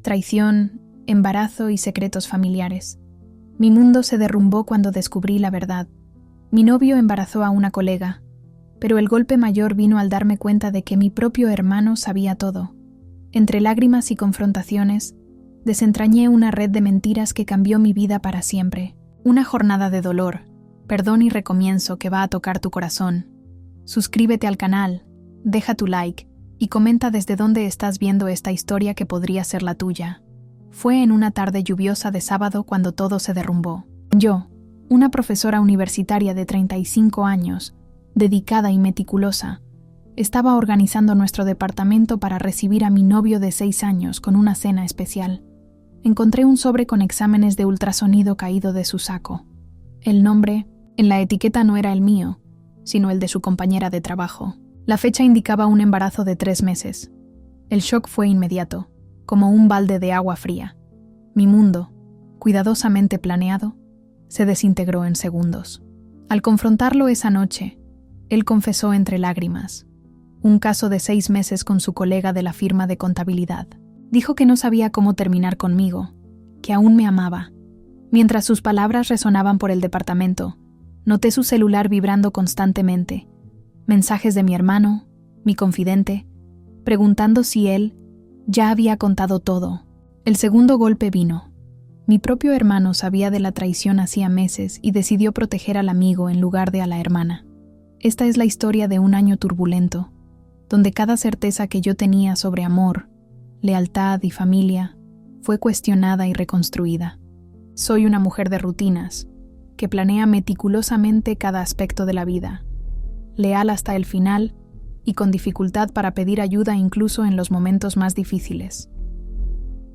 traición, embarazo y secretos familiares. Mi mundo se derrumbó cuando descubrí la verdad. Mi novio embarazó a una colega, pero el golpe mayor vino al darme cuenta de que mi propio hermano sabía todo. Entre lágrimas y confrontaciones, desentrañé una red de mentiras que cambió mi vida para siempre. Una jornada de dolor, perdón y recomienzo que va a tocar tu corazón. Suscríbete al canal, deja tu like y comenta desde dónde estás viendo esta historia que podría ser la tuya. Fue en una tarde lluviosa de sábado cuando todo se derrumbó. Yo, una profesora universitaria de 35 años, dedicada y meticulosa, estaba organizando nuestro departamento para recibir a mi novio de 6 años con una cena especial. Encontré un sobre con exámenes de ultrasonido caído de su saco. El nombre en la etiqueta no era el mío, sino el de su compañera de trabajo. La fecha indicaba un embarazo de 3 meses. El shock fue inmediato, como un balde de agua fría. Mi mundo, cuidadosamente planeado, se desintegró en segundos. Al confrontarlo esa noche, él confesó entre lágrimas un caso de 6 meses con su colega de la firma de contabilidad. Dijo que no sabía cómo terminar conmigo, que aún me amaba. Mientras sus palabras resonaban por el departamento, noté su celular vibrando constantemente. Mensajes de mi hermano, mi confidente, preguntando si él ya había contado todo. El segundo golpe vino. Mi propio hermano sabía de la traición hacía meses y decidió proteger al amigo en lugar de a la hermana. Esta es la historia de un año turbulento, donde cada certeza que yo tenía sobre amor, lealtad y familia fue cuestionada y reconstruida. Soy una mujer de rutinas, que planea meticulosamente cada aspecto de la vida, leal hasta el final y con dificultad para pedir ayuda incluso en los momentos más difíciles.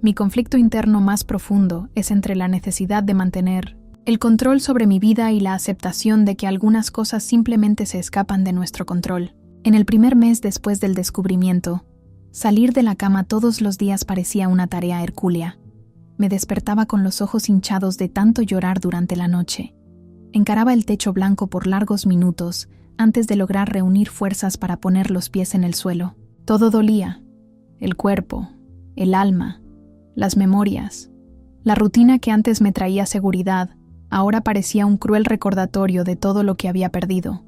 Mi conflicto interno más profundo es entre la necesidad de mantener el control sobre mi vida y la aceptación de que algunas cosas simplemente se escapan de nuestro control. En el primer mes después del descubrimiento, salir de la cama todos los días parecía una tarea hercúlea. Me despertaba con los ojos hinchados de tanto llorar durante la noche. Encaraba el techo blanco por largos minutos antes de lograr reunir fuerzas para poner los pies en el suelo. Todo dolía: el cuerpo, el alma, las memorias. La rutina que antes me traía seguridad, ahora parecía un cruel recordatorio de todo lo que había perdido.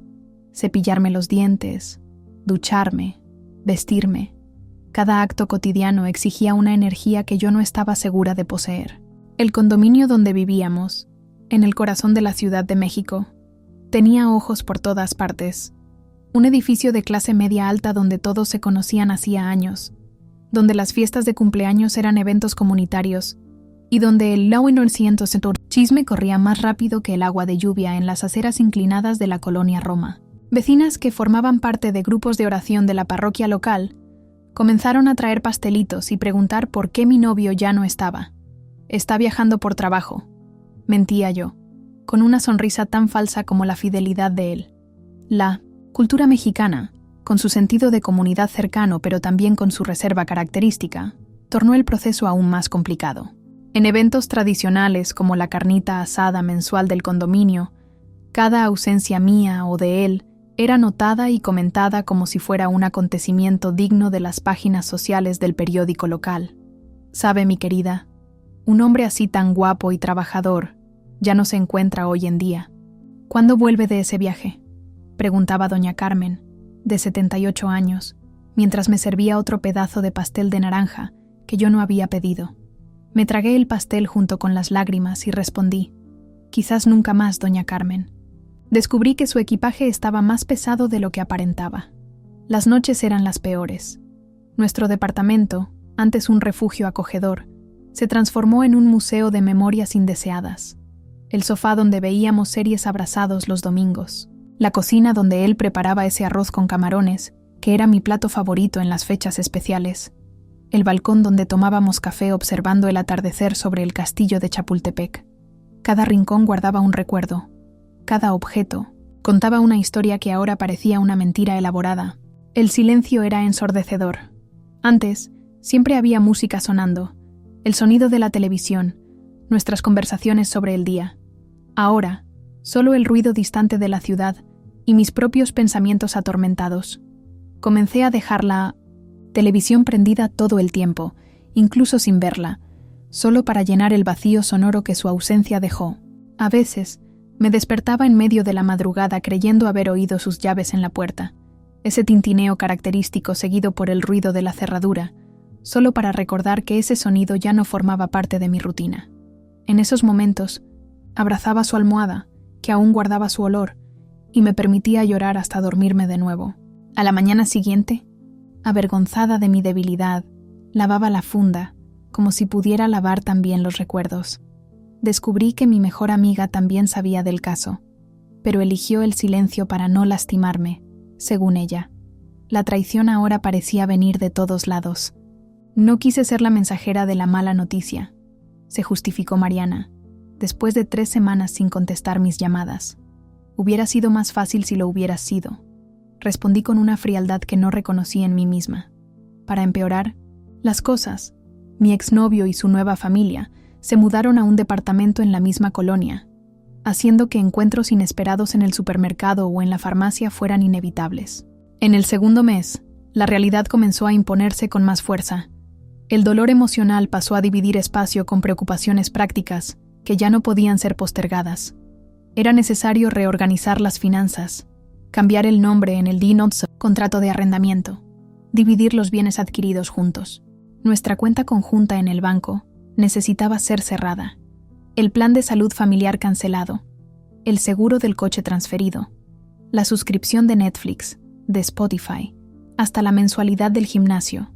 Cepillarme los dientes, ducharme, vestirme. Cada acto cotidiano exigía una energía que yo no estaba segura de poseer. El condominio donde vivíamos, en el corazón de la Ciudad de México, tenía ojos por todas partes. Un edificio de clase media alta donde todos se conocían hacía años, donde las fiestas de cumpleaños eran eventos comunitarios y donde el chisme corría más rápido que el agua de lluvia en las aceras inclinadas de la colonia Roma. Vecinas que formaban parte de grupos de oración de la parroquia local comenzaron a traer pastelitos y preguntar por qué mi novio ya no estaba. «Está viajando por trabajo», mentía yo, con una sonrisa tan falsa como la fidelidad de él. La cultura mexicana, con su sentido de comunidad cercano pero también con su reserva característica, tornó el proceso aún más complicado. En eventos tradicionales como la carnita asada mensual del condominio, cada ausencia mía o de él era notada y comentada como si fuera un acontecimiento digno de las páginas sociales del periódico local. Sabe, mi querida, un hombre así tan guapo y trabajador ya no se encuentra hoy en día. ¿Cuándo vuelve de ese viaje?, preguntaba doña Carmen, de 78 años, mientras me servía otro pedazo de pastel de naranja que yo no había pedido. Me tragué el pastel junto con las lágrimas y respondí: «Quizás nunca más, doña Carmen». Descubrí que su equipaje estaba más pesado de lo que aparentaba. Las noches eran las peores. Nuestro departamento, antes un refugio acogedor, se transformó en un museo de memorias indeseadas. El sofá donde veíamos series abrazados los domingos. La cocina donde él preparaba ese arroz con camarones, que era mi plato favorito en las fechas especiales. El balcón donde tomábamos café observando el atardecer sobre el castillo de Chapultepec. Cada rincón guardaba un recuerdo. Cada objeto contaba una historia que ahora parecía una mentira elaborada. El silencio era ensordecedor. Antes, siempre había música sonando, el sonido de la televisión, nuestras conversaciones sobre el día. Ahora, solo el ruido distante de la ciudad y mis propios pensamientos atormentados. Comencé a dejar la televisión prendida todo el tiempo incluso sin verla, solo para llenar el vacío sonoro que su ausencia dejó. A veces, me despertaba en medio de la madrugada creyendo haber oído sus llaves en la puerta, ese tintineo característico seguido por el ruido de la cerradura, solo para recordar que ese sonido ya no formaba parte de mi rutina. En esos momentos, abrazaba su almohada, que aún guardaba su olor, y me permitía llorar hasta dormirme de nuevo. A la mañana siguiente, avergonzada de mi debilidad, lavaba la funda, como si pudiera lavar también los recuerdos. Descubrí que mi mejor amiga también sabía del caso, pero eligió el silencio para no lastimarme, según ella. La traición ahora parecía venir de todos lados. No quise ser la mensajera de la mala noticia, se justificó Mariana, después de 3 semanas sin contestar mis llamadas. Hubiera sido más fácil si lo hubieras sido. Respondí con una frialdad que no reconocí en mí misma. Para empeorar, las cosas, mi exnovio y su nueva familia, se mudaron a un departamento en la misma colonia, haciendo que encuentros inesperados en el supermercado o en la farmacia fueran inevitables. En el segundo mes, la realidad comenzó a imponerse con más fuerza. El dolor emocional pasó a dividir espacio con preocupaciones prácticas que ya no podían ser postergadas. Era necesario reorganizar las finanzas, cambiar el nombre en el DNOTS, contrato de arrendamiento, dividir los bienes adquiridos juntos. Nuestra cuenta conjunta en el banco necesitaba ser cerrada, el plan de salud familiar cancelado, el seguro del coche transferido, la suscripción de Netflix, de Spotify, hasta la mensualidad del gimnasio.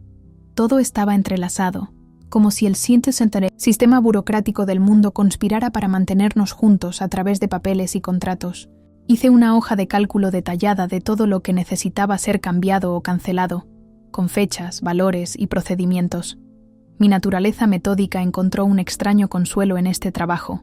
Todo estaba entrelazado, como si el sistema burocrático del mundo conspirara para mantenernos juntos a través de papeles y contratos. Hice una hoja de cálculo detallada de todo lo que necesitaba ser cambiado o cancelado, con fechas, valores y procedimientos. Mi naturaleza metódica encontró un extraño consuelo en este trabajo.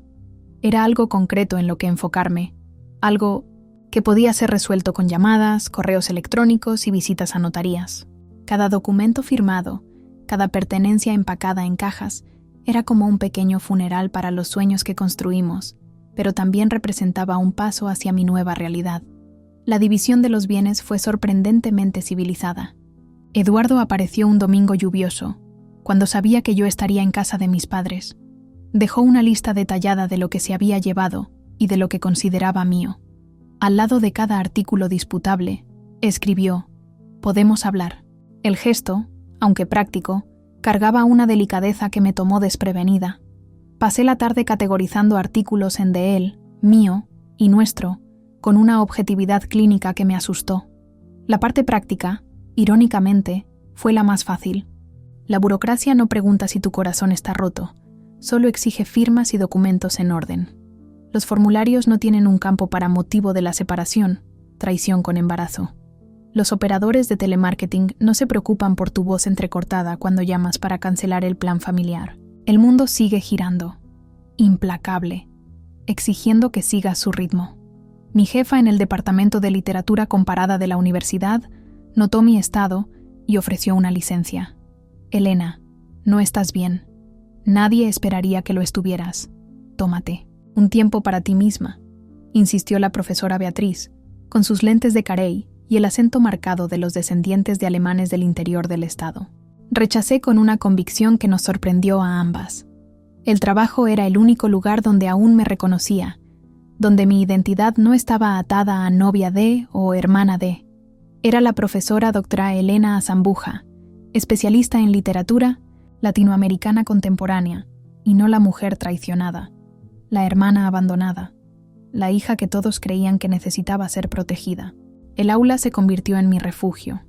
Era algo concreto en lo que enfocarme, algo que podía ser resuelto con llamadas, correos electrónicos y visitas a notarías. Cada documento firmado, cada pertenencia empacada en cajas, era como un pequeño funeral para los sueños que construimos, pero también representaba un paso hacia mi nueva realidad. La división de los bienes fue sorprendentemente civilizada. Eduardo apareció un domingo lluvioso, cuando sabía que yo estaría en casa de mis padres. Dejó una lista detallada de lo que se había llevado y de lo que consideraba mío. Al lado de cada artículo disputable, escribió: «Podemos hablar». El gesto, aunque práctico, cargaba una delicadeza que me tomó desprevenida. Pasé la tarde categorizando artículos en de él, mío y nuestro, con una objetividad clínica que me asustó. La parte práctica, irónicamente, fue la más fácil. La burocracia no pregunta si tu corazón está roto, solo exige firmas y documentos en orden. Los formularios no tienen un campo para motivo de la separación, traición con embarazo. Los operadores de telemarketing no se preocupan por tu voz entrecortada cuando llamas para cancelar el plan familiar. El mundo sigue girando, implacable, exigiendo que sigas su ritmo. Mi jefa en el departamento de literatura comparada de la universidad notó mi estado y ofreció una licencia. «Elena, no estás bien. Nadie esperaría que lo estuvieras. Tómate un tiempo para ti misma», insistió la profesora Beatriz, con sus lentes de carey y el acento marcado de los descendientes de alemanes del interior del estado. Rechacé con una convicción que nos sorprendió a ambas. El trabajo era el único lugar donde aún me reconocía, donde mi identidad no estaba atada a novia de o hermana de. Era la profesora doctora Elena Azambuja, especialista en literatura latinoamericana contemporánea, y no la mujer traicionada, la hermana abandonada, la hija que todos creían que necesitaba ser protegida. El aula se convirtió en mi refugio.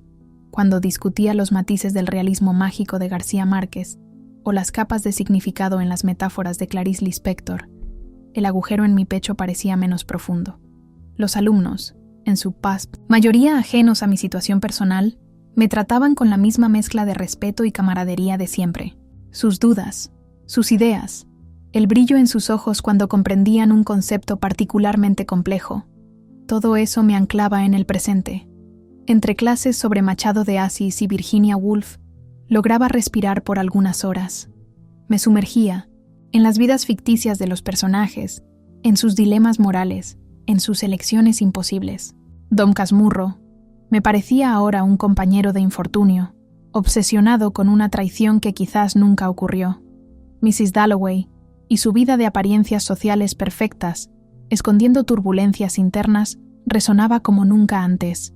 Cuando discutía los matices del realismo mágico de García Márquez o las capas de significado en las metáforas de Clarice Lispector, el agujero en mi pecho parecía menos profundo. Los alumnos, en su mayoría ajenos a mi situación personal, me trataban con la misma mezcla de respeto y camaradería de siempre. Sus dudas, sus ideas, el brillo en sus ojos cuando comprendían un concepto particularmente complejo, todo eso me anclaba en el presente. Entre clases sobre Machado de Assis y Virginia Woolf, lograba respirar por algunas horas. Me sumergía en las vidas ficticias de los personajes, en sus dilemas morales, en sus elecciones imposibles. Dom Casmurro me parecía ahora un compañero de infortunio, obsesionado con una traición que quizás nunca ocurrió. Mrs. Dalloway y su vida de apariencias sociales perfectas, escondiendo turbulencias internas, resonaba como nunca antes.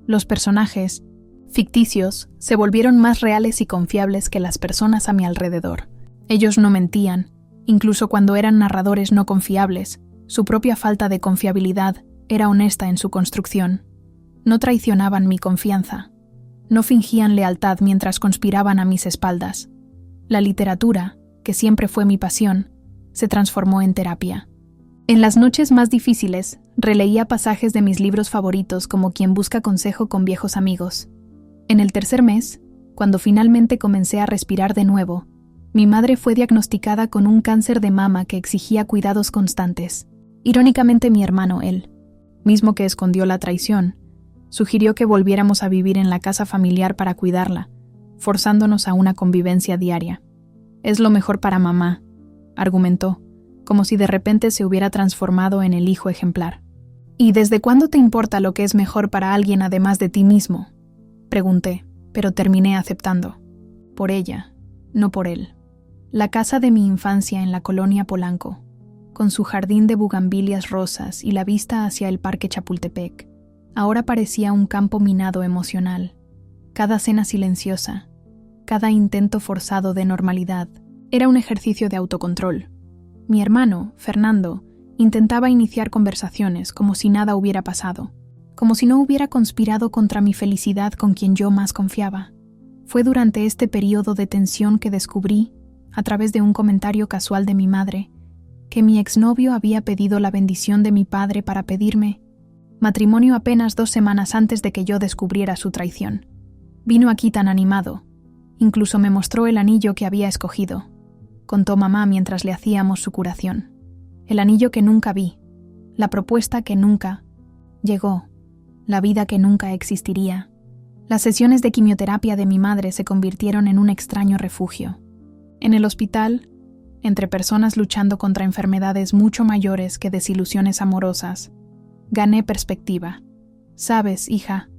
Los personajes, ficticios, se volvieron más reales y confiables que las personas a mi alrededor. Ellos no mentían, incluso cuando eran narradores no confiables. Su propia falta de confiabilidad era honesta en su construcción. No traicionaban mi confianza. No fingían lealtad mientras conspiraban a mis espaldas. La literatura, que siempre fue mi pasión, se transformó en terapia. En las noches más difíciles, releía pasajes de mis libros favoritos como quien busca consejo con viejos amigos. En el tercer mes, cuando finalmente comencé a respirar de nuevo, mi madre fue diagnosticada con un cáncer de mama que exigía cuidados constantes. Irónicamente, mi hermano, él, mismo que escondió la traición, sugirió que volviéramos a vivir en la casa familiar para cuidarla, forzándonos a una convivencia diaria. «Es lo mejor para mamá», argumentó, como si de repente se hubiera transformado en el hijo ejemplar. «¿Y desde cuándo te importa lo que es mejor para alguien además de ti mismo?», pregunté, pero terminé aceptando. Por ella, no por él. La casa de mi infancia en la colonia Polanco, con su jardín de bugambilias rosas y la vista hacia el parque Chapultepec, ahora parecía un campo minado emocional. Cada cena silenciosa, cada intento forzado de normalidad, era un ejercicio de autocontrol. Mi hermano, Fernando, intentaba iniciar conversaciones como si nada hubiera pasado, como si no hubiera conspirado contra mi felicidad con quien yo más confiaba. Fue durante este periodo de tensión que descubrí, a través de un comentario casual de mi madre, que mi exnovio había pedido la bendición de mi padre para pedirme matrimonio apenas 2 semanas antes de que yo descubriera su traición. Vino aquí tan animado, incluso me mostró el anillo que había escogido, contó mamá mientras le hacíamos su curación. El anillo que nunca vi, la propuesta que nunca llegó, la vida que nunca existiría. Las sesiones de quimioterapia de mi madre se convirtieron en un extraño refugio. En el hospital, entre personas luchando contra enfermedades mucho mayores que desilusiones amorosas, gané perspectiva. «Sabes, hija»,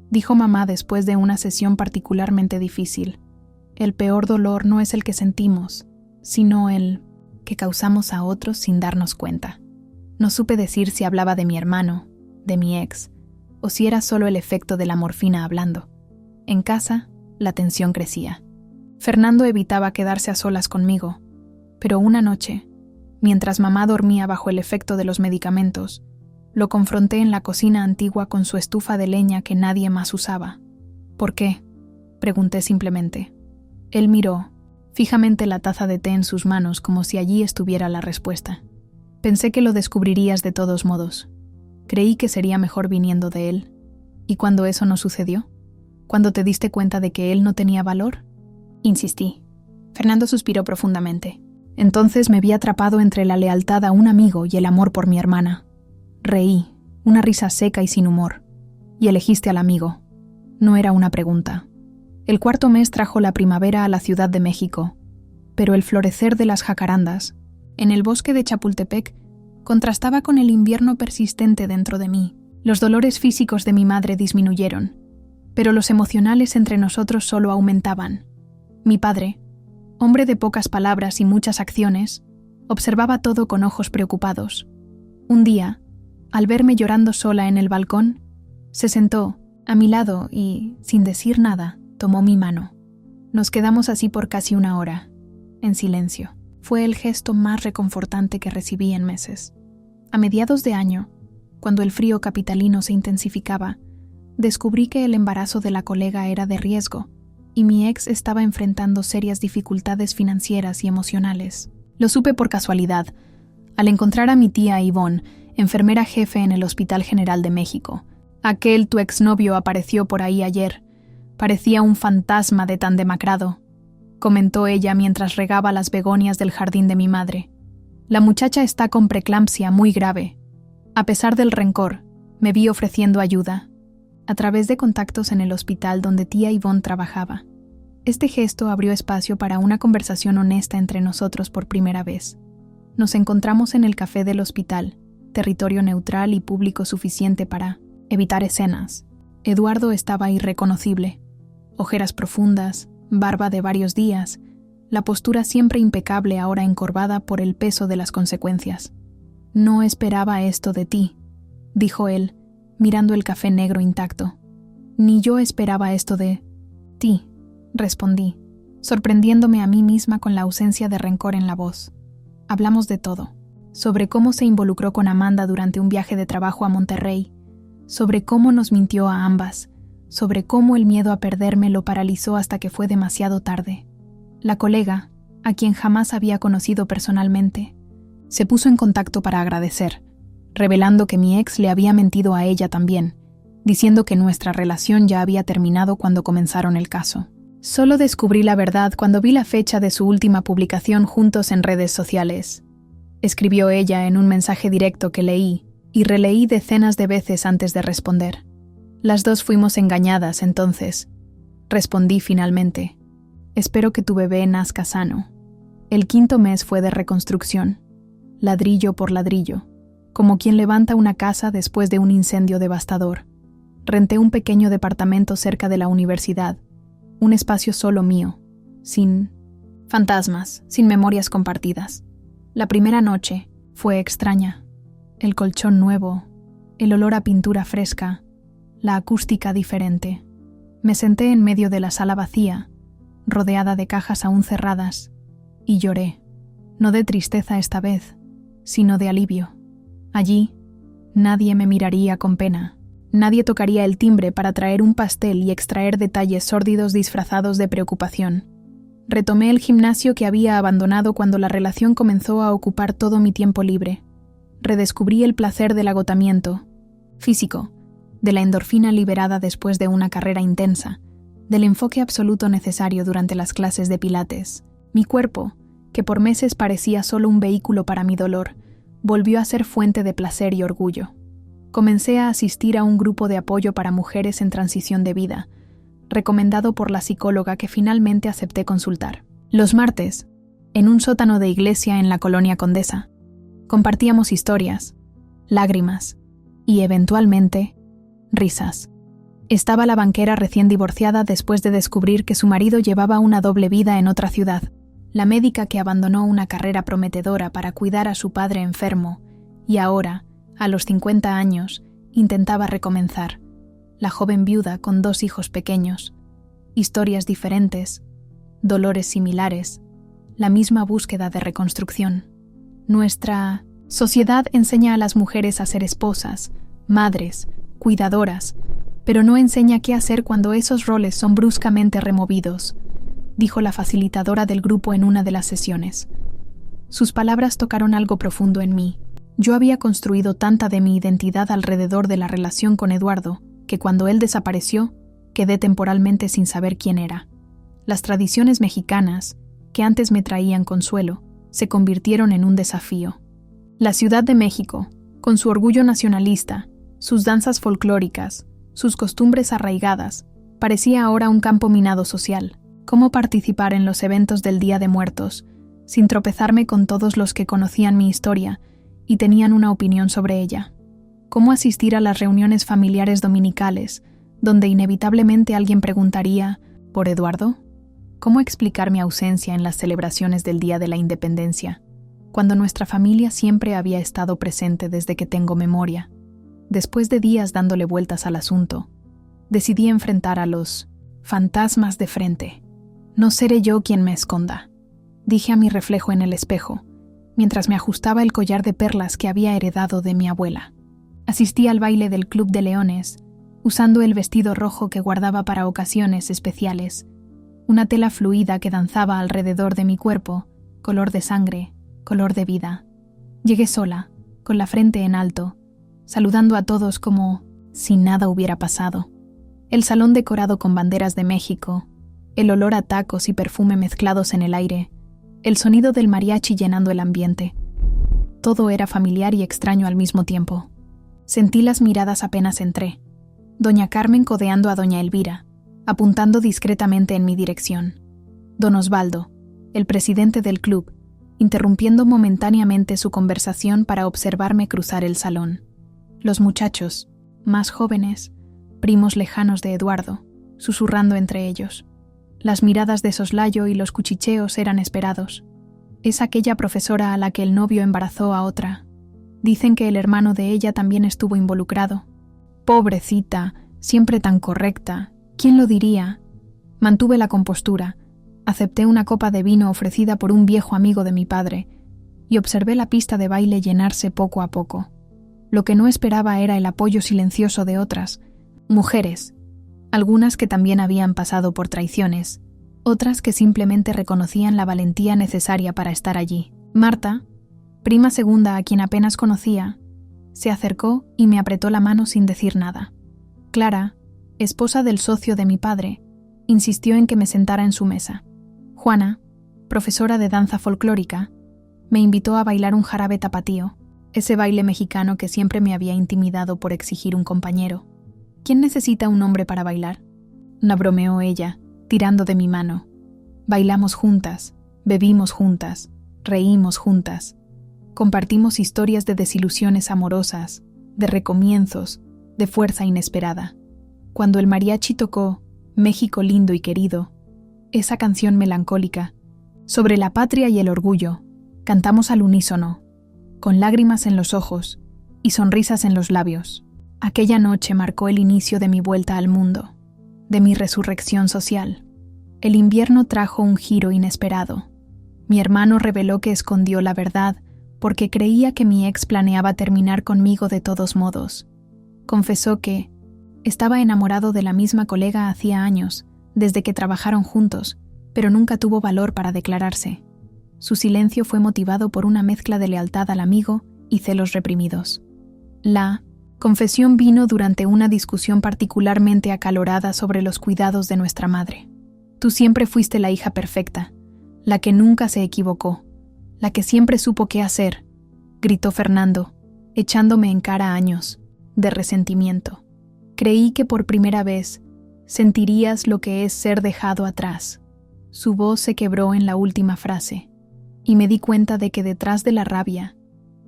dijo mamá después de una sesión particularmente difícil, «el peor dolor no es el que sentimos, sino el que causamos a otros sin darnos cuenta». No supe decir si hablaba de mi hermano, de mi ex, o si era solo el efecto de la morfina hablando. En casa, la tensión crecía. Fernando evitaba quedarse a solas conmigo, pero una noche, mientras mamá dormía bajo el efecto de los medicamentos, lo confronté en la cocina antigua con su estufa de leña que nadie más usaba. «¿Por qué?», pregunté simplemente. Él miró fijamente la taza de té en sus manos como si allí estuviera la respuesta. «Pensé que lo descubrirías de todos modos. Creí que sería mejor viniendo de él. ¿Y cuando eso no sucedió? ¿Cuando te diste cuenta de que él no tenía valor?», insistí. Fernando suspiró profundamente. «Entonces me vi atrapado entre la lealtad a un amigo y el amor por mi hermana». Reí, una risa seca y sin humor. «Y elegiste al amigo». No era una pregunta. El 4º mes trajo la primavera a la Ciudad de México, pero el florecer de las jacarandas, en el bosque de Chapultepec, contrastaba con el invierno persistente dentro de mí. Los dolores físicos de mi madre disminuyeron, pero los emocionales entre nosotros solo aumentaban. Mi padre, hombre de pocas palabras y muchas acciones, observaba todo con ojos preocupados. Un día, al verme llorando sola en el balcón, se sentó a mi lado y, sin decir nada, tomó mi mano. Nos quedamos así por casi 1 hora, en silencio. Fue el gesto más reconfortante que recibí en meses. A mediados de año, cuando el frío capitalino se intensificaba, descubrí que el embarazo de la colega era de riesgo y mi ex estaba enfrentando serias dificultades financieras y emocionales. Lo supe por casualidad, al encontrar a mi tía Ivonne, enfermera jefe en el Hospital General de México. «Aquel tu exnovio apareció por ahí ayer. Parecía un fantasma de tan demacrado», comentó ella mientras regaba las begonias del jardín de mi madre. «La muchacha está con preeclampsia muy grave. A pesar del rencor, me vi ofreciendo ayuda», a través de contactos en el hospital donde tía Ivonne trabajaba. Este gesto abrió espacio para una conversación honesta entre nosotros por primera vez. Nos encontramos en el café del hospital, territorio neutral y público suficiente para evitar escenas. Eduardo estaba irreconocible. Ojeras profundas, barba de varios días, la postura siempre impecable ahora encorvada por el peso de las consecuencias. «No esperaba esto de ti», dijo él, mirando el café negro intacto. «Ni yo esperaba esto de ti», respondí, sorprendiéndome a mí misma con la ausencia de rencor en la voz. Hablamos de todo, sobre cómo se involucró con Amanda durante un viaje de trabajo a Monterrey, sobre cómo nos mintió a ambas, sobre cómo el miedo a perderme lo paralizó hasta que fue demasiado tarde. La colega, a quien jamás había conocido personalmente, se puso en contacto para agradecer, revelando que mi ex le había mentido a ella también, diciendo que nuestra relación ya había terminado cuando comenzaron el caso. Solo descubrí la verdad cuando vi la fecha de su última publicación juntos en redes sociales, escribió ella en un mensaje directo que leí y releí decenas de veces antes de responder. Las dos fuimos engañadas entonces, respondí finalmente. Espero que tu bebé nazca sano. El 5º mes fue de reconstrucción, ladrillo por ladrillo, como quien levanta una casa después de un incendio devastador. Renté un pequeño departamento cerca de la universidad, un espacio solo mío, sin fantasmas, sin memorias compartidas. La primera noche fue extraña. El colchón nuevo, el olor a pintura fresca, la acústica diferente. Me senté en medio de la sala vacía, rodeada de cajas aún cerradas, y lloré, no de tristeza esta vez, sino de alivio. Allí, nadie me miraría con pena, nadie tocaría el timbre para traer un pastel y extraer detalles sórdidos disfrazados de preocupación. Retomé el gimnasio que había abandonado cuando la relación comenzó a ocupar todo mi tiempo libre. Redescubrí el placer del agotamiento físico, de la endorfina liberada después de una carrera intensa, del enfoque absoluto necesario durante las clases de pilates. Mi cuerpo, que por meses parecía solo un vehículo para mi dolor, volvió a ser fuente de placer y orgullo. Comencé a asistir a un grupo de apoyo para mujeres en transición de vida, recomendado por la psicóloga que finalmente acepté consultar. Los martes, en un sótano de iglesia en la colonia Condesa, compartíamos historias, lágrimas y, eventualmente, risas. Estaba la banquera recién divorciada después de descubrir que su marido llevaba una doble vida en otra ciudad, la médica que abandonó una carrera prometedora para cuidar a su padre enfermo y ahora, a los 50 años, intentaba recomenzar, la joven viuda con 2 hijos pequeños, historias diferentes, dolores similares, la misma búsqueda de reconstrucción. Nuestra sociedad enseña a las mujeres a ser esposas, madres, cuidadoras, pero no enseña qué hacer cuando esos roles son bruscamente removidos, dijo la facilitadora del grupo en una de las sesiones. Sus palabras tocaron algo profundo en mí. Yo había construido tanta de mi identidad alrededor de la relación con Eduardo, que cuando él desapareció, quedé temporalmente sin saber quién era. Las tradiciones mexicanas, que antes me traían consuelo, se convirtieron en un desafío. La Ciudad de México, con su orgullo nacionalista, sus danzas folclóricas, sus costumbres arraigadas, parecía ahora un campo minado social. ¿Cómo participar en los eventos del Día de Muertos, sin tropezarme con todos los que conocían mi historia y tenían una opinión sobre ella? ¿Cómo asistir a las reuniones familiares dominicales, donde inevitablemente alguien preguntaría, ¿por Eduardo? ¿Cómo explicar mi ausencia en las celebraciones del Día de la Independencia, cuando nuestra familia siempre había estado presente desde que tengo memoria? Después de días dándole vueltas al asunto, decidí enfrentar a los fantasmas de frente. No seré yo quien me esconda, dije a mi reflejo en el espejo, mientras me ajustaba el collar de perlas que había heredado de mi abuela. Asistí al baile del Club de Leones, usando el vestido rojo que guardaba para ocasiones especiales, una tela fluida que danzaba alrededor de mi cuerpo, color de sangre, color de vida. Llegué sola, con la frente en alto, saludando a todos como si nada hubiera pasado. El salón decorado con banderas de México, el olor a tacos y perfume mezclados en el aire, el sonido del mariachi llenando el ambiente. Todo era familiar y extraño al mismo tiempo. Sentí las miradas apenas entré. Doña Carmen codeando a doña Elvira, apuntando discretamente en mi dirección. Don Osvaldo, el presidente del club, interrumpiendo momentáneamente su conversación para observarme cruzar el salón. Los muchachos, más jóvenes, primos lejanos de Eduardo, susurrando entre ellos. Las miradas de soslayo y los cuchicheos eran esperados. Es aquella profesora a la que el novio embarazó a otra. Dicen que el hermano de ella también estuvo involucrado. Pobrecita, siempre tan correcta. ¿Quién lo diría? Mantuve la compostura, acepté una copa de vino ofrecida por un viejo amigo de mi padre y observé la pista de baile llenarse poco a poco. Lo que no esperaba era el apoyo silencioso de otras, mujeres, algunas que también habían pasado por traiciones, otras que simplemente reconocían la valentía necesaria para estar allí. Marta, prima segunda a quien apenas conocía, se acercó y me apretó la mano sin decir nada. Clara, esposa del socio de mi padre, insistió en que me sentara en su mesa. Juana, profesora de danza folclórica, me invitó a bailar un jarabe tapatío, ese baile mexicano que siempre me había intimidado por exigir un compañero. ¿Quién necesita un hombre para bailar? No bromeó ella, tirando de mi mano. Bailamos juntas, bebimos juntas, reímos juntas. Compartimos historias de desilusiones amorosas, de recomienzos, de fuerza inesperada. Cuando el mariachi tocó México lindo y querido, esa canción melancólica, sobre la patria y el orgullo, cantamos al unísono, con lágrimas en los ojos y sonrisas en los labios. Aquella noche marcó el inicio de mi vuelta al mundo, de mi resurrección social. El invierno trajo un giro inesperado. Mi hermano reveló que escondió la verdad porque creía que mi ex planeaba terminar conmigo de todos modos. Confesó que estaba enamorado de la misma colega hacía años, desde que trabajaron juntos, pero nunca tuvo valor para declararse. Su silencio fue motivado por una mezcla de lealtad al amigo y celos reprimidos. La confesión vino durante una discusión particularmente acalorada sobre los cuidados de nuestra madre. Tú siempre fuiste la hija perfecta, la que nunca se equivocó, la que siempre supo qué hacer, gritó Fernando, echándome en cara años de resentimiento. Creí que por primera vez sentirías lo que es ser dejado atrás. Su voz se quebró en la última frase, y me di cuenta de que detrás de la rabia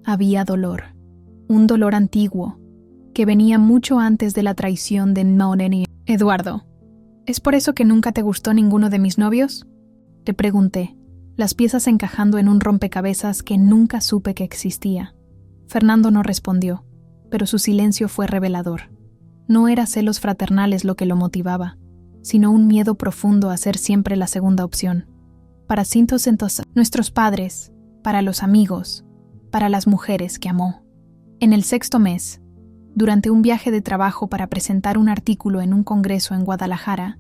había dolor, un dolor antiguo, que venía mucho antes de la traición de Noneni. Eduardo, ¿es por eso que nunca te gustó ninguno de mis novios? Le pregunté, las piezas encajando en un rompecabezas que nunca supe que existía. Fernando no respondió, pero su silencio fue revelador. No era celos fraternales lo que lo motivaba, sino un miedo profundo a ser siempre la segunda opción. Para nuestros padres, para los amigos, para las mujeres que amó. En el 6º mes, durante un viaje de trabajo para presentar un artículo en un congreso en Guadalajara,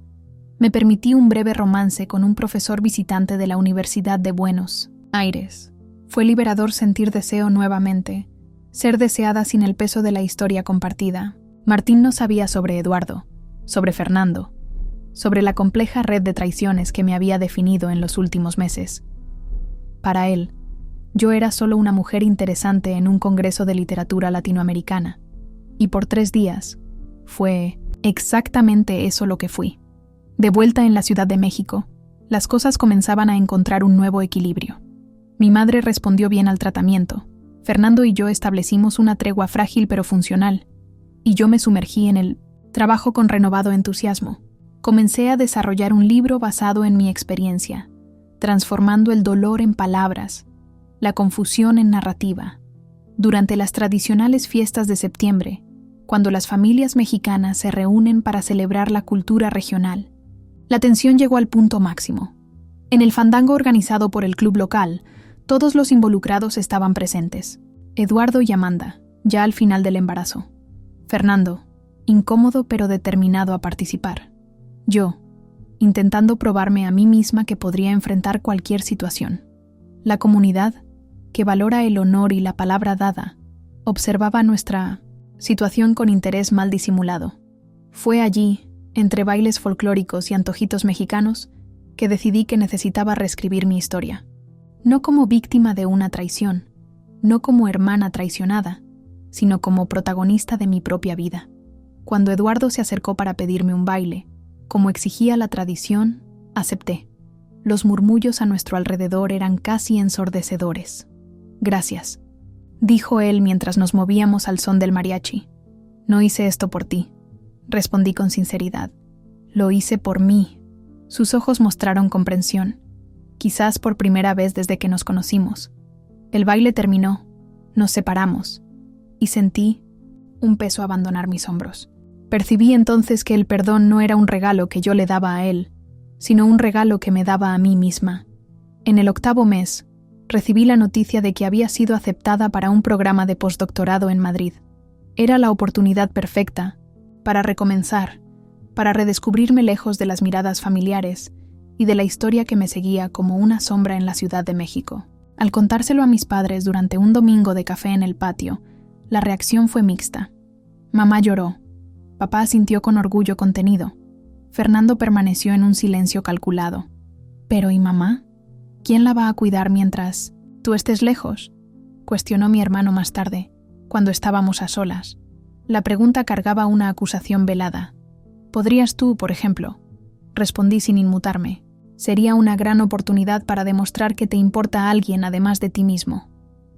me permití un breve romance con un profesor visitante de la Universidad de Buenos Aires. Fue liberador sentir deseo nuevamente, ser deseada sin el peso de la historia compartida. Martín no sabía sobre Eduardo, sobre Fernando, sobre la compleja red de traiciones que me había definido en los últimos meses. Para él, yo era solo una mujer interesante en un congreso de literatura latinoamericana, y por 3 días fue exactamente eso lo que fui. De vuelta en la Ciudad de México, las cosas comenzaban a encontrar un nuevo equilibrio. Mi madre respondió bien al tratamiento. Fernando y yo establecimos una tregua frágil pero funcional, y yo me sumergí en el trabajo con renovado entusiasmo. Comencé a desarrollar un libro basado en mi experiencia, transformando el dolor en palabras, la confusión en narrativa. Durante las tradicionales fiestas de septiembre, cuando las familias mexicanas se reúnen para celebrar la cultura regional, la tensión llegó al punto máximo. En el fandango organizado por el club local, todos los involucrados estaban presentes. Eduardo y Amanda, ya al final del embarazo. Fernando, incómodo pero determinado a participar. Yo, intentando probarme a mí misma que podría enfrentar cualquier situación. La comunidad, que valora el honor y la palabra dada, observaba nuestra situación con interés mal disimulado. Fue allí, entre bailes folclóricos y antojitos mexicanos, que decidí que necesitaba reescribir mi historia. No como víctima de una traición, no como hermana traicionada, sino como protagonista de mi propia vida. Cuando Eduardo se acercó para pedirme un baile, como exigía la tradición, acepté. Los murmullos a nuestro alrededor eran casi ensordecedores. Gracias, dijo él mientras nos movíamos al son del mariachi. No hice esto por ti, respondí con sinceridad. Lo hice por mí. Sus ojos mostraron comprensión, quizás por primera vez desde que nos conocimos. El baile terminó, nos separamos, y sentí un peso abandonar mis hombros. Percibí entonces que el perdón no era un regalo que yo le daba a él, sino un regalo que me daba a mí misma. En el 8º mes, recibí la noticia de que había sido aceptada para un programa de postdoctorado en Madrid. Era la oportunidad perfecta para recomenzar, para redescubrirme lejos de las miradas familiares y de la historia que me seguía como una sombra en la Ciudad de México. Al contárselo a mis padres durante un domingo de café en el patio, la reacción fue mixta. Mamá lloró. Papá asintió con orgullo contenido. Fernando permaneció en un silencio calculado. ¿Pero y mamá? ¿Quién la va a cuidar mientras tú estés lejos?, cuestionó mi hermano más tarde, cuando estábamos a solas. La pregunta cargaba una acusación velada. ¿Podrías tú, por ejemplo? Respondí sin inmutarme. Sería una gran oportunidad para demostrar que te importa alguien además de ti mismo.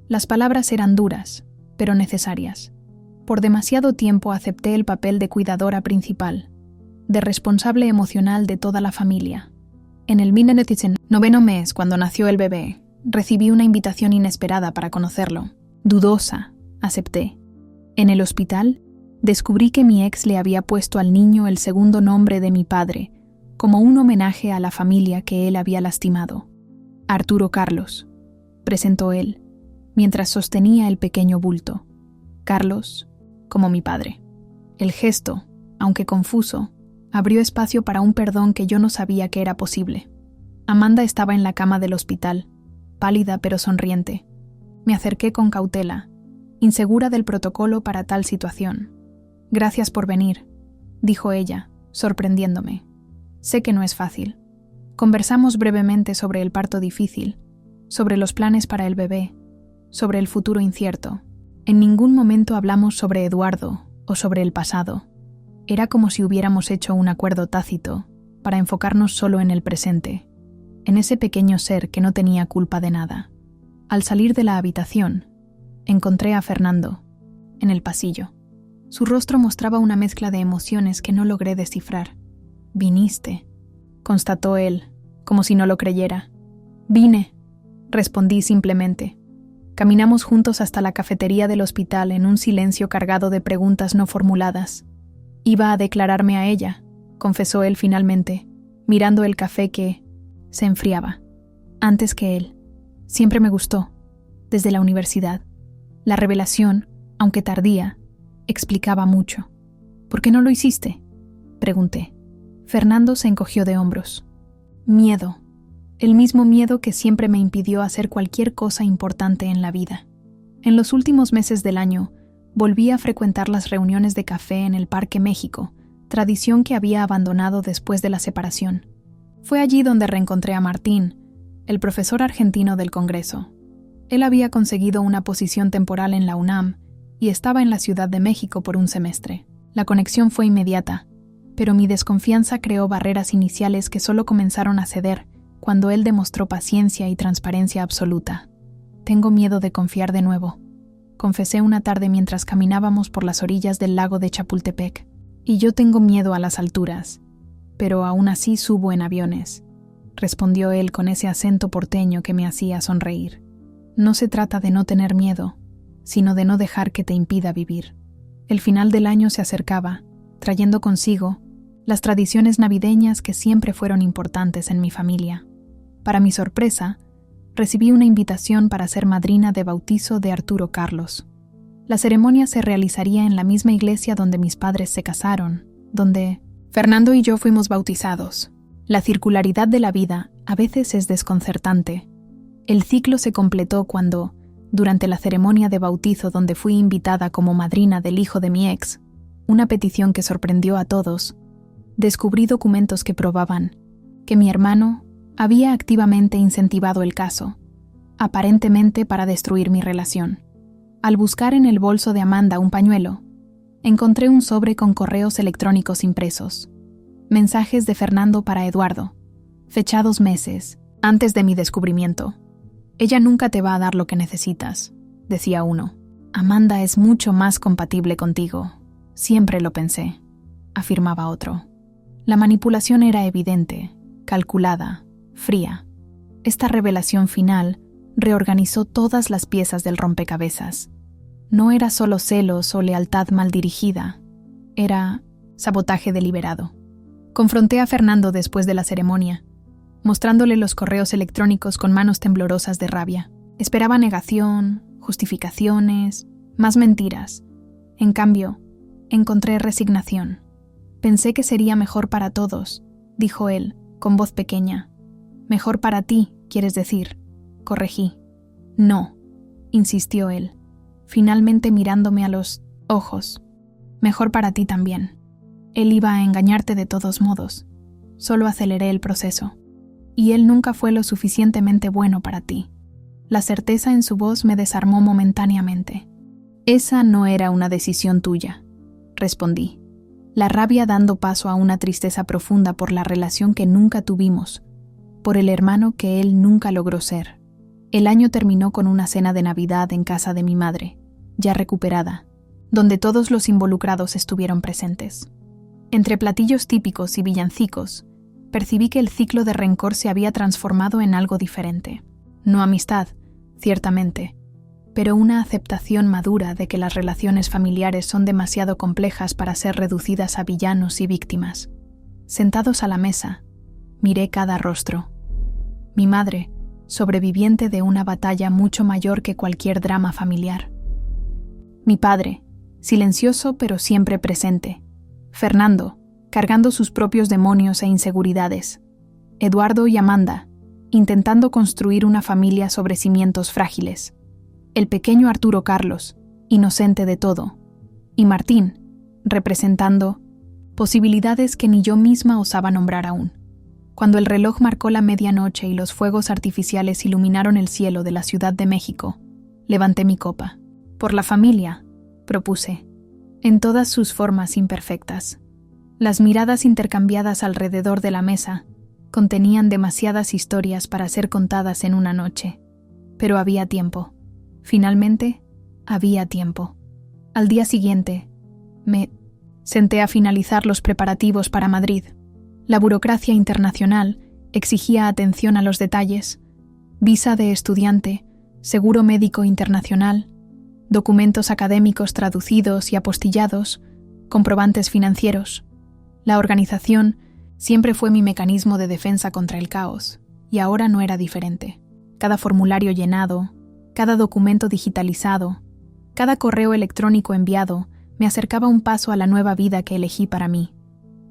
Las palabras eran duras, pero necesarias. Por demasiado tiempo acepté el papel de cuidadora principal, de responsable emocional de toda la familia. En el 9º mes, cuando nació el bebé, recibí una invitación inesperada para conocerlo. Dudosa, acepté. En el hospital, descubrí que mi ex le había puesto al niño el segundo nombre de mi padre, como un homenaje a la familia que él había lastimado. Arturo Carlos, presentó él, mientras sostenía el pequeño bulto. Carlos, como mi padre. El gesto, aunque confuso, abrió espacio para un perdón que yo no sabía que era posible. Amanda estaba en la cama del hospital, pálida pero sonriente. Me acerqué con cautela, insegura del protocolo para tal situación. «Gracias por venir», dijo ella, sorprendiéndome. «Sé que no es fácil». Conversamos brevemente sobre el parto difícil, sobre los planes para el bebé, sobre el futuro incierto. En ningún momento hablamos sobre Eduardo o sobre el pasado. Era como si hubiéramos hecho un acuerdo tácito para enfocarnos solo en el presente, en ese pequeño ser que no tenía culpa de nada. Al salir de la habitación, encontré a Fernando, en el pasillo. Su rostro mostraba una mezcla de emociones que no logré descifrar. «Viniste», constató él, como si no lo creyera. «Vine», respondí simplemente. Caminamos juntos hasta la cafetería del hospital en un silencio cargado de preguntas no formuladas. «Iba a declararme a ella», confesó él finalmente, mirando el café que se enfriaba. «Antes que él. Siempre me gustó, desde la universidad. La revelación, aunque tardía, explicaba mucho». «¿Por qué no lo hiciste?», pregunté. Fernando se encogió de hombros. «Miedo. El mismo miedo que siempre me impidió hacer cualquier cosa importante en la vida». En los últimos meses del año, volví a frecuentar las reuniones de café en el Parque México, tradición que había abandonado después de la separación. Fue allí donde reencontré a Martín, el profesor argentino del Congreso. Él había conseguido una posición temporal en la UNAM y estaba en la Ciudad de México por un semestre. La conexión fue inmediata, pero mi desconfianza creó barreras iniciales que solo comenzaron a ceder cuando él demostró paciencia y transparencia absoluta. «Tengo miedo de confiar de nuevo», confesé una tarde mientras caminábamos por las orillas del lago de Chapultepec. «Y yo tengo miedo a las alturas, pero aún así subo en aviones», respondió él con ese acento porteño que me hacía sonreír. «No se trata de no tener miedo, sino de no dejar que te impida vivir». El final del año se acercaba, trayendo consigo las tradiciones navideñas que siempre fueron importantes en mi familia. Para mi sorpresa, recibí una invitación para ser madrina de bautizo de Arturo Carlos. La ceremonia se realizaría en la misma iglesia donde mis padres se casaron, donde Fernando y yo fuimos bautizados. La circularidad de la vida a veces es desconcertante. El ciclo se completó cuando, durante la ceremonia de bautizo donde fui invitada como madrina del hijo de mi ex, una petición que sorprendió a todos, descubrí documentos que probaban que mi hermano había activamente incentivado el caso, aparentemente para destruir mi relación. Al buscar en el bolso de Amanda un pañuelo, encontré un sobre con correos electrónicos impresos, mensajes de Fernando para Eduardo, fechados meses antes de mi descubrimiento. «Ella nunca te va a dar lo que necesitas», decía uno. «Amanda es mucho más compatible contigo. Siempre lo pensé», afirmaba otro. La manipulación era evidente, calculada, fría. Esta revelación final reorganizó todas las piezas del rompecabezas. No era solo celos o lealtad mal dirigida, era sabotaje deliberado. Confronté a Fernando después de la ceremonia, mostrándole los correos electrónicos con manos temblorosas de rabia. Esperaba negación, justificaciones, más mentiras. En cambio, encontré resignación. Pensé que sería mejor para todos, dijo él, con voz pequeña. Mejor para ti, quieres decir, corregí. No, insistió él, finalmente mirándome a los ojos. Mejor para ti también. Él iba a engañarte de todos modos. Solo aceleré el proceso. Y él nunca fue lo suficientemente bueno para ti. La certeza en su voz me desarmó momentáneamente. Esa no era una decisión tuya, respondí, la rabia dando paso a una tristeza profunda por la relación que nunca tuvimos, por el hermano que él nunca logró ser. El año terminó con una cena de Navidad en casa de mi madre, ya recuperada, donde todos los involucrados estuvieron presentes. Entre platillos típicos y villancicos, percibí que el ciclo de rencor se había transformado en algo diferente. No amistad, ciertamente, pero una aceptación madura de que las relaciones familiares son demasiado complejas para ser reducidas a villanos y víctimas. Sentados a la mesa, miré cada rostro. Mi madre, sobreviviente de una batalla mucho mayor que cualquier drama familiar. Mi padre, silencioso pero siempre presente. Fernando, cargando sus propios demonios e inseguridades. Eduardo y Amanda, intentando construir una familia sobre cimientos frágiles. El pequeño Arturo Carlos, inocente de todo. Y Martín, representando posibilidades que ni yo misma osaba nombrar aún. Cuando el reloj marcó la medianoche y los fuegos artificiales iluminaron el cielo de la Ciudad de México, levanté mi copa. Por la familia, propuse, en todas sus formas imperfectas. Las miradas intercambiadas alrededor de la mesa contenían demasiadas historias para ser contadas en una noche. Pero había tiempo. Finalmente, había tiempo. Al día siguiente, me senté a finalizar los preparativos para Madrid. La burocracia internacional exigía atención a los detalles: visa de estudiante, seguro médico internacional, documentos académicos traducidos y apostillados, comprobantes financieros. La organización siempre fue mi mecanismo de defensa contra el caos, y ahora no era diferente. Cada formulario llenado, cada documento digitalizado, cada correo electrónico enviado me acercaba un paso a la nueva vida que elegí para mí.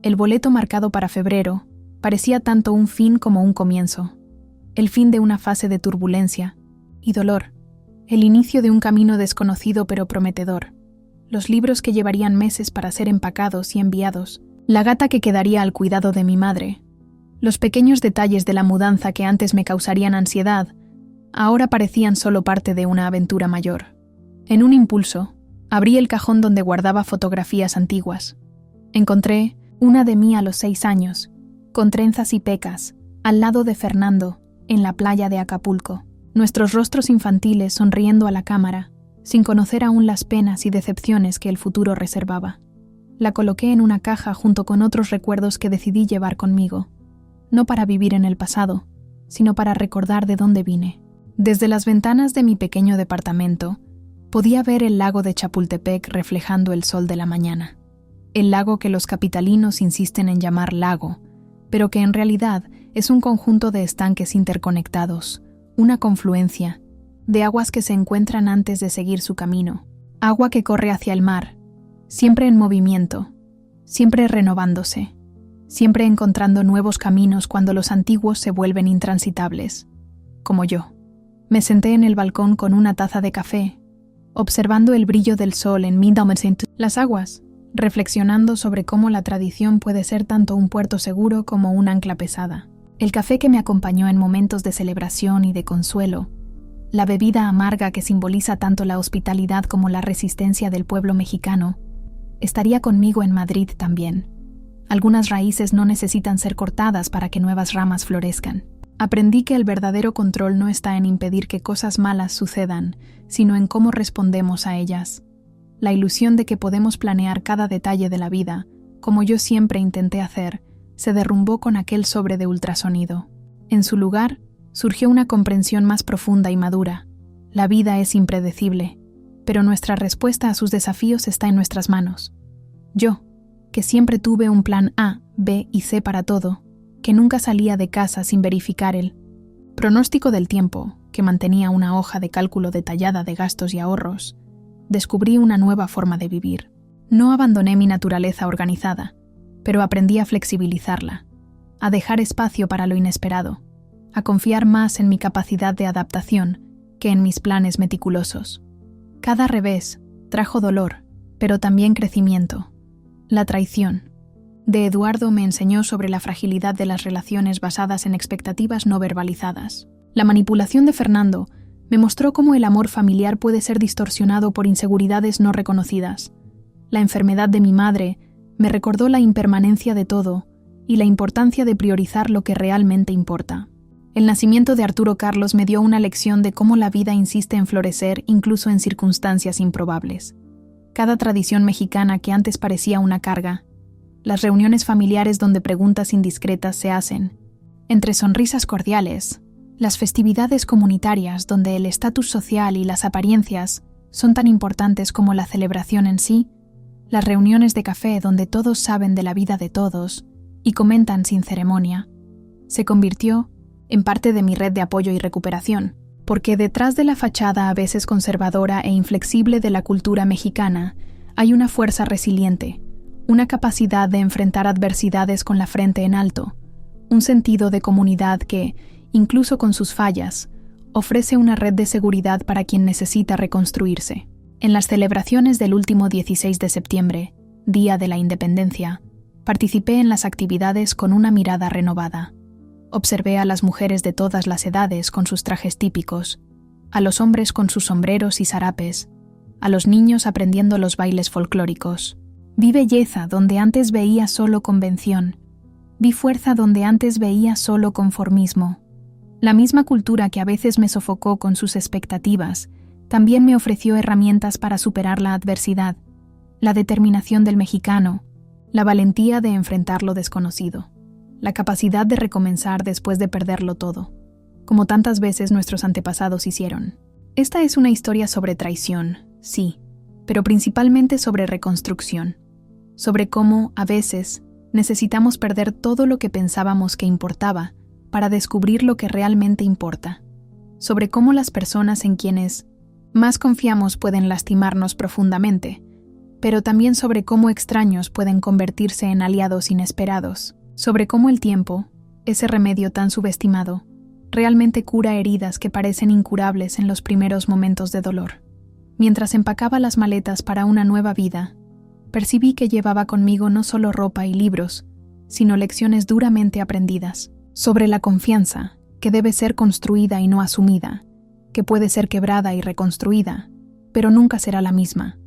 El boleto marcado para febrero parecía tanto un fin como un comienzo. El fin de una fase de turbulencia y dolor. El inicio de un camino desconocido pero prometedor. Los libros que llevarían meses para ser empacados y enviados. La gata que quedaría al cuidado de mi madre. Los pequeños detalles de la mudanza que antes me causarían ansiedad, ahora parecían solo parte de una aventura mayor. En un impulso, abrí el cajón donde guardaba fotografías antiguas. Encontré una de mí a los 6 años, con trenzas y pecas, al lado de Fernando, en la playa de Acapulco. Nuestros rostros infantiles sonriendo a la cámara, sin conocer aún las penas y decepciones que el futuro reservaba. La coloqué en una caja junto con otros recuerdos que decidí llevar conmigo, no para vivir en el pasado, sino para recordar de dónde vine. Desde las ventanas de mi pequeño departamento, podía ver el lago de Chapultepec reflejando el sol de la mañana. El lago que los capitalinos insisten en llamar lago, pero que en realidad es un conjunto de estanques interconectados, una confluencia, de aguas que se encuentran antes de seguir su camino, agua que corre hacia el mar, siempre en movimiento, siempre renovándose, siempre encontrando nuevos caminos cuando los antiguos se vuelven intransitables, como yo. Me senté en el balcón con una taza de café, observando el brillo del sol en las aguas, reflexionando sobre cómo la tradición puede ser tanto un puerto seguro como un ancla pesada. El café que me acompañó en momentos de celebración y de consuelo, la bebida amarga que simboliza tanto la hospitalidad como la resistencia del pueblo mexicano, estaría conmigo en Madrid también. Algunas raíces no necesitan ser cortadas para que nuevas ramas florezcan. Aprendí que el verdadero control no está en impedir que cosas malas sucedan, sino en cómo respondemos a ellas. La ilusión de que podemos planear cada detalle de la vida, como yo siempre intenté hacer, se derrumbó con aquel sobre de ultrasonido. En su lugar, surgió una comprensión más profunda y madura. La vida es impredecible, pero nuestra respuesta a sus desafíos está en nuestras manos. Yo, que siempre tuve un plan A, B y C para todo, que nunca salía de casa sin verificar el pronóstico del tiempo, que mantenía una hoja de cálculo detallada de gastos y ahorros, descubrí una nueva forma de vivir. No abandoné mi naturaleza organizada, pero aprendí a flexibilizarla, a dejar espacio para lo inesperado, a confiar más en mi capacidad de adaptación que en mis planes meticulosos. Cada revés trajo dolor, pero también crecimiento. La traición de Eduardo me enseñó sobre la fragilidad de las relaciones basadas en expectativas no verbalizadas. La manipulación de Fernando me mostró cómo el amor familiar puede ser distorsionado por inseguridades no reconocidas. La enfermedad de mi madre me recordó la impermanencia de todo y la importancia de priorizar lo que realmente importa. El nacimiento de Arturo Carlos me dio una lección de cómo la vida insiste en florecer incluso en circunstancias improbables. Cada tradición mexicana que antes parecía una carga, las reuniones familiares donde preguntas indiscretas se hacen, entre sonrisas cordiales, las festividades comunitarias donde el estatus social y las apariencias son tan importantes como la celebración en sí, las reuniones de café donde todos saben de la vida de todos y comentan sin ceremonia, se convirtió en parte de mi red de apoyo y recuperación, porque detrás de la fachada a veces conservadora e inflexible de la cultura mexicana hay una fuerza resiliente, una capacidad de enfrentar adversidades con la frente en alto, un sentido de comunidad que, incluso con sus fallas, ofrece una red de seguridad para quien necesita reconstruirse. En las celebraciones del último 16 de septiembre, Día de la Independencia, participé en las actividades con una mirada renovada. Observé a las mujeres de todas las edades con sus trajes típicos, a los hombres con sus sombreros y zarapes, a los niños aprendiendo los bailes folclóricos. Vi belleza donde antes veía solo convención. Vi fuerza donde antes veía solo conformismo. La misma cultura que a veces me sofocó con sus expectativas, también me ofreció herramientas para superar la adversidad, la determinación del mexicano, la valentía de enfrentar lo desconocido, la capacidad de recomenzar después de perderlo todo, como tantas veces nuestros antepasados hicieron. Esta es una historia sobre traición, sí, pero principalmente sobre reconstrucción, sobre cómo, a veces, necesitamos perder todo lo que pensábamos que importaba para descubrir lo que realmente importa, sobre cómo las personas en quienes más confiamos pueden lastimarnos profundamente, pero también sobre cómo extraños pueden convertirse en aliados inesperados, sobre cómo el tiempo, ese remedio tan subestimado, realmente cura heridas que parecen incurables en los primeros momentos de dolor. Mientras empacaba las maletas para una nueva vida, percibí que llevaba conmigo no solo ropa y libros, sino lecciones duramente aprendidas, sobre la confianza, que debe ser construida y no asumida, que puede ser quebrada y reconstruida, pero nunca será la misma,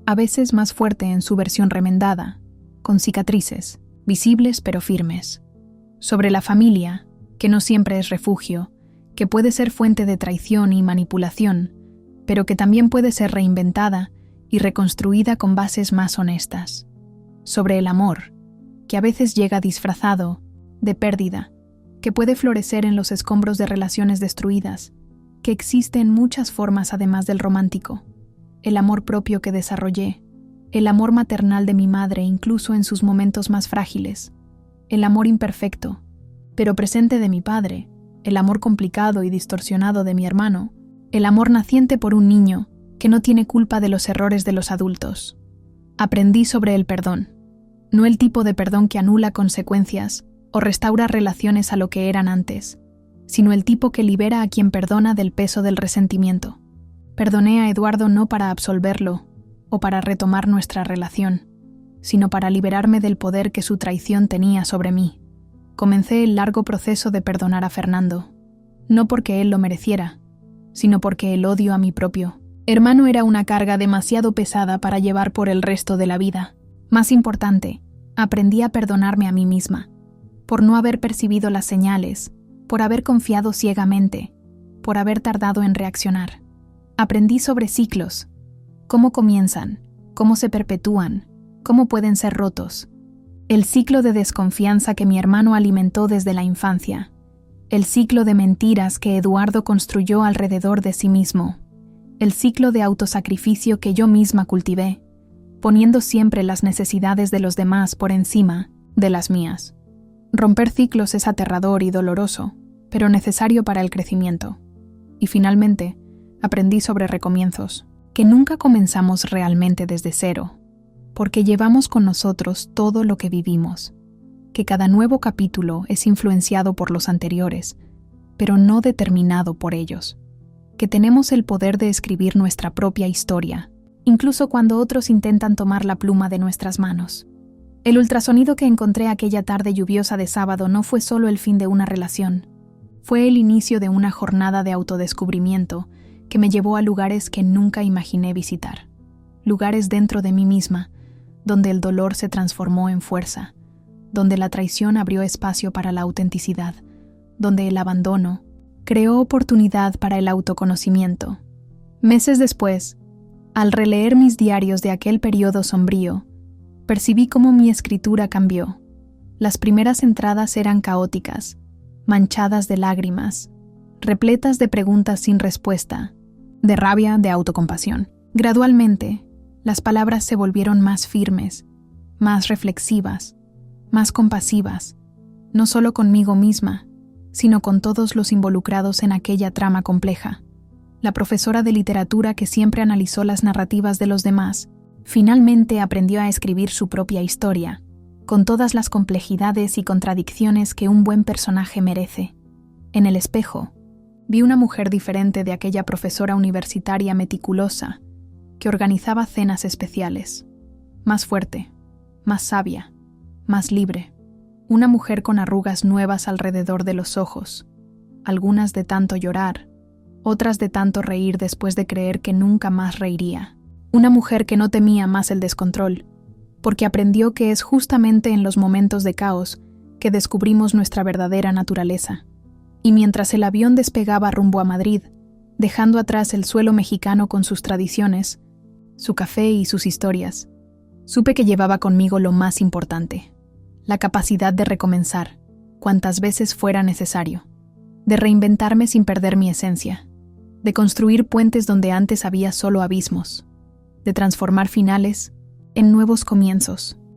a veces más fuerte en su versión remendada, con cicatrices, visibles pero firmes, sobre la familia, que no siempre es refugio, que puede ser fuente de traición y manipulación, pero que también puede ser reinventada y reconstruida con bases más honestas, sobre el amor, que a veces llega disfrazado de pérdida, que puede florecer en los escombros de relaciones destruidas, que existe en muchas formas además del romántico, el amor propio que desarrollé, el amor maternal de mi madre incluso en sus momentos más frágiles, el amor imperfecto, pero presente de mi padre, el amor complicado y distorsionado de mi hermano, el amor naciente por un niño que no tiene culpa de los errores de los adultos. Aprendí sobre el perdón, no el tipo de perdón que anula consecuencias o restaura relaciones a lo que eran antes, sino el tipo que libera a quien perdona del peso del resentimiento. Perdoné a Eduardo no para absolverlo o para retomar nuestra relación, sino para liberarme del poder que su traición tenía sobre mí. Comencé el largo proceso de perdonar a Fernando, no porque él lo mereciera, sino porque el odio a mi propio hermano era una carga demasiado pesada para llevar por el resto de la vida. Más importante, aprendí a perdonarme a mí misma, por no haber percibido las señales, por haber confiado ciegamente, por haber tardado en reaccionar. Aprendí sobre ciclos, cómo comienzan, cómo se perpetúan, cómo pueden ser rotos. El ciclo de desconfianza que mi hermano alimentó desde la infancia. El ciclo de mentiras que Eduardo construyó alrededor de sí mismo. El ciclo de autosacrificio que yo misma cultivé, poniendo siempre las necesidades de los demás por encima de las mías. Romper ciclos es aterrador y doloroso, pero necesario para el crecimiento. Y finalmente, aprendí sobre recomienzos, que nunca comenzamos realmente desde cero, porque llevamos con nosotros todo lo que vivimos, que cada nuevo capítulo es influenciado por los anteriores, pero no determinado por ellos, que tenemos el poder de escribir nuestra propia historia, incluso cuando otros intentan tomar la pluma de nuestras manos. El ultrasonido que encontré aquella tarde lluviosa de sábado no fue solo el fin de una relación, fue el inicio de una jornada de autodescubrimiento que me llevó a lugares que nunca imaginé visitar, lugares dentro de mí misma, donde el dolor se transformó en fuerza, donde la traición abrió espacio para la autenticidad, donde el abandono creó oportunidad para el autoconocimiento. Meses después, al releer mis diarios de aquel periodo sombrío, percibí cómo mi escritura cambió. Las primeras entradas eran caóticas, manchadas de lágrimas, repletas de preguntas sin respuesta, de rabia, de autocompasión. Gradualmente, las palabras se volvieron más firmes, más reflexivas, más compasivas, no solo conmigo misma, sino con todos los involucrados en aquella trama compleja. La profesora de literatura que siempre analizó las narrativas de los demás, finalmente aprendió a escribir su propia historia, con todas las complejidades y contradicciones que un buen personaje merece. En el espejo, vi una mujer diferente de aquella profesora universitaria meticulosa, que organizaba cenas especiales, más fuerte, más sabia, más libre, una mujer con arrugas nuevas alrededor de los ojos, algunas de tanto llorar, otras de tanto reír después de creer que nunca más reiría, una mujer que no temía más el descontrol, porque aprendió que es justamente en los momentos de caos que descubrimos nuestra verdadera naturaleza. Y mientras el avión despegaba rumbo a Madrid, dejando atrás el suelo mexicano con sus tradiciones, su café y sus historias, supe que llevaba conmigo lo más importante, la capacidad de recomenzar, cuantas veces fuera necesario, de reinventarme sin perder mi esencia, de construir puentes donde antes había solo abismos, de transformar finales en nuevos comienzos.